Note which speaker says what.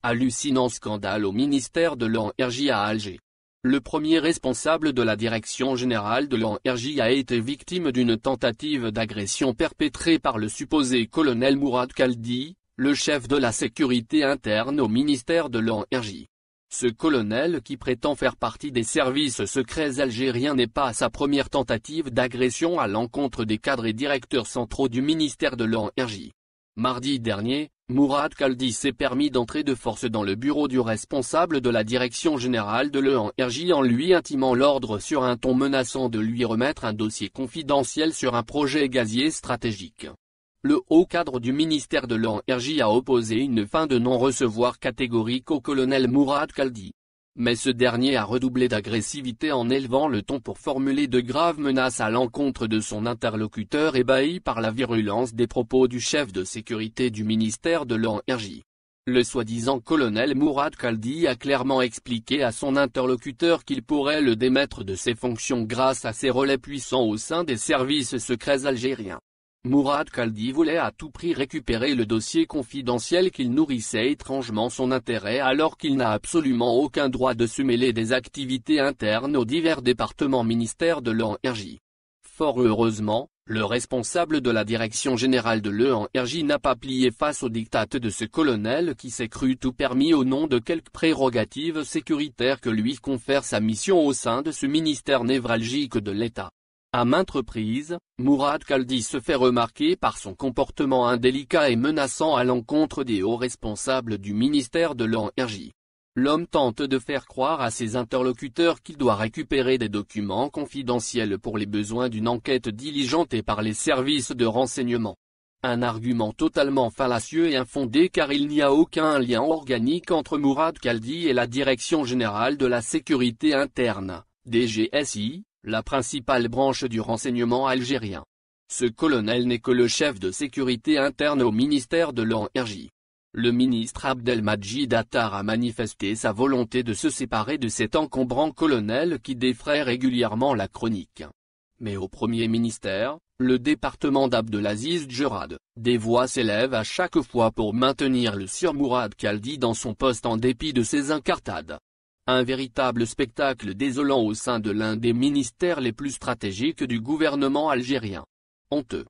Speaker 1: Hallucinant scandale au ministère de l'Énergie à Alger. Le premier responsable de la direction générale de l'Énergie a été victime d'une tentative d'agression perpétrée par le supposé colonel Mourad Kaldi, le chef de la sécurité interne au ministère de l'Énergie. Ce colonel qui prétend faire partie des services secrets algériens n'est pas sa première tentative d'agression à l'encontre des cadres et directeurs centraux du ministère de l'Énergie. Mardi dernier, Mourad Kaldi s'est permis d'entrer de force dans le bureau du responsable de la direction générale de l'Énergie en lui intimant l'ordre sur un ton menaçant de lui remettre un dossier confidentiel sur un projet gazier stratégique. Le haut cadre du ministère de l'Énergie a opposé une fin de non-recevoir catégorique au colonel Mourad Kaldi. Mais ce dernier a redoublé d'agressivité en élevant le ton pour formuler de graves menaces à l'encontre de son interlocuteur ébahi par la virulence des propos du chef de sécurité du ministère de l'Énergie. Le soi-disant colonel Mourad Kaldi a clairement expliqué à son interlocuteur qu'il pourrait le démettre de ses fonctions grâce à ses relais puissants au sein des services secrets algériens. Mourad Kaldi voulait à tout prix récupérer le dossier confidentiel qu'il nourrissait étrangement son intérêt alors qu'il n'a absolument aucun droit de se mêler des activités internes aux divers départements ministères de l'Énergie. Fort heureusement, le responsable de la direction générale de l'Énergie n'a pas plié face aux diktats de ce colonel qui s'est cru tout permis au nom de quelques prérogatives sécuritaires que lui confère sa mission au sein de ce ministère névralgique de l'État. À maintes reprises, Mourad Kaldi se fait remarquer par son comportement indélicat et menaçant à l'encontre des hauts responsables du ministère de l'Énergie. L'homme tente de faire croire à ses interlocuteurs qu'il doit récupérer des documents confidentiels pour les besoins d'une enquête diligentée par les services de renseignement. Un argument totalement fallacieux et infondé car il n'y a aucun lien organique entre Mourad Kaldi et la Direction générale de la sécurité interne, DGSI, la principale branche du renseignement algérien. Ce colonel n'est que le chef de sécurité interne au ministère de l'Énergie. Le ministre Abdelmadjid Attar a manifesté sa volonté de se séparer de cet encombrant colonel qui défraie régulièrement la chronique. Mais au premier ministère, le département d'Abdelaziz Djerad, des voix s'élèvent à chaque fois pour maintenir le sieur Mourad Kaldi dans son poste en dépit de ses incartades. Un véritable spectacle désolant au sein de l'un des ministères les plus stratégiques du gouvernement algérien. Honteux.